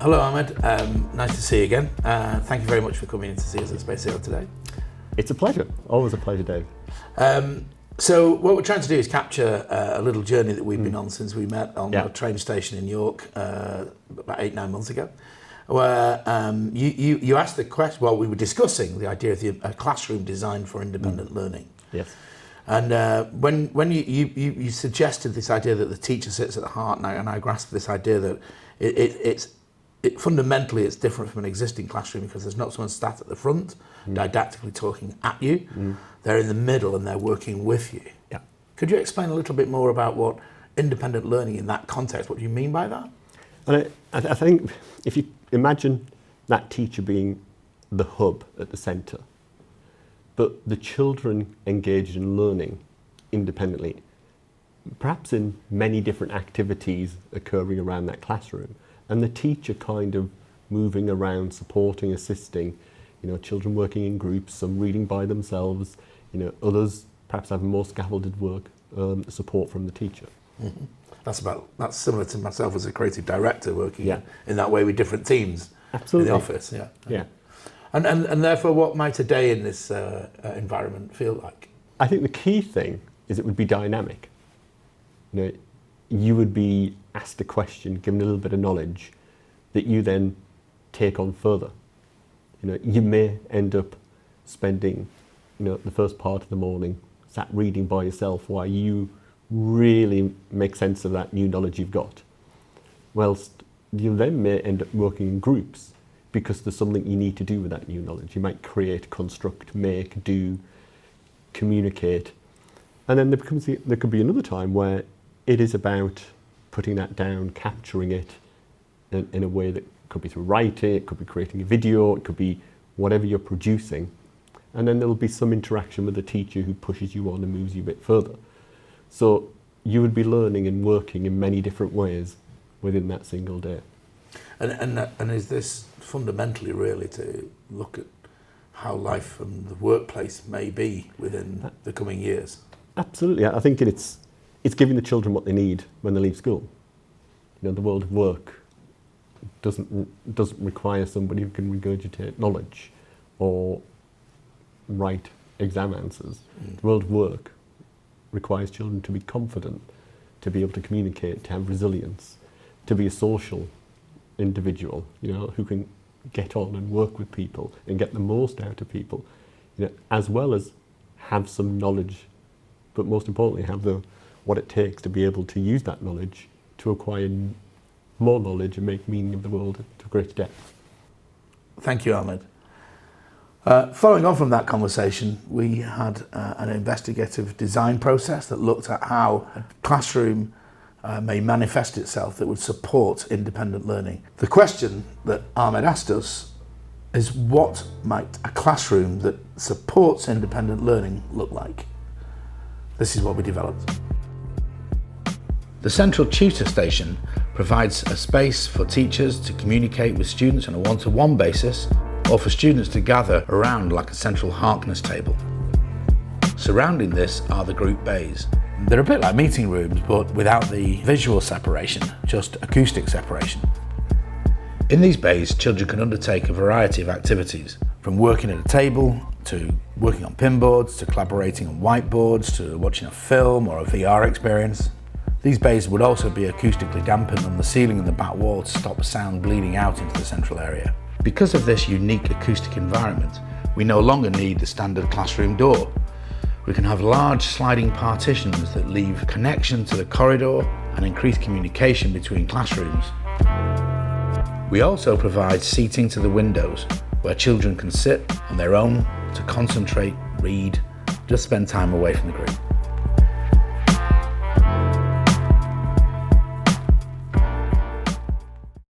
Hello Ahmed, nice to see you again. Thank you very much for coming in to see us at Space Hill today. It's a pleasure, always a pleasure, Dave. So what we're trying to do is capture a little journey that we've been on since we met on a train station in York about 8-9 months ago, where you asked the question, well, we were discussing the idea of a classroom designed for independent learning. Yes. And when you suggested this idea that the teacher sits at the heart, and I grasped this idea that fundamentally it's different from an existing classroom because there's not someone sat at the front didactically talking at you. They're in the middle and they're working with you. Yeah. Could you explain a little bit more about what independent learning in that context, what do you mean by that? And I think if you imagine that teacher being the hub at the centre, but the children engaged in learning independently, perhaps in many different activities occurring around that classroom, and the teacher kind of moving around, supporting, assisting, children working in groups, some reading by themselves, others perhaps having more scaffolded work, support from the teacher. Mm-hmm. That's similar to myself as a creative director working in that way with different teams. Absolutely. In the office. Yeah. And therefore, what might a day in this environment feel like? I think the key thing is it would be dynamic. You would be asked a question, given a little bit of knowledge, that you then take on further. You may end up spending, the first part of the morning sat reading by yourself while you really make sense of that new knowledge you've got. Whilst you then may end up working in groups because there's something you need to do with that new knowledge. You might create, construct, make, do, communicate. And then there could be another time where it is about putting that down, capturing it in a way that could be through writing, it could be creating a video, it could be whatever you're producing. And then there'll be some interaction with the teacher who pushes you on and moves you a bit further. So you would be learning and working in many different ways within that single day. And is this fundamentally really to look at how life and the workplace may be within the coming years? Absolutely. I think it's giving the children what they need when they leave school. The world of work doesn't require somebody who can regurgitate knowledge or write exam answers. The world of work requires children to be confident, to be able to communicate, to have resilience, to be a social individual, who can get on and work with people and get the most out of people, as well as have some knowledge, but most importantly have what it takes to be able to use that knowledge to acquire more knowledge and make meaning of the world to greater depth. Thank you, Ahmed. Following on from that conversation, we had an investigative design process that looked at how a classroom may manifest itself that would support independent learning. The question that Ahmed asked us is, what might a classroom that supports independent learning look like? This is what we developed. The Central Tutor Station provides a space for teachers to communicate with students on a one-to-one basis, or for students to gather around like a central Harkness table. Surrounding this are the group bays. They're a bit like meeting rooms, but without the visual separation, just acoustic separation. In these bays, children can undertake a variety of activities, from working at a table, to working on pinboards, to collaborating on whiteboards, to watching a film or a VR experience. These bays would also be acoustically dampened on the ceiling and the back wall to stop sound bleeding out into the central area. Because of this unique acoustic environment, we no longer need the standard classroom door. We can have large sliding partitions that leave connection to the corridor and increase communication between classrooms. We also provide seating to the windows where children can sit on their own to concentrate, read, just spend time away from the group.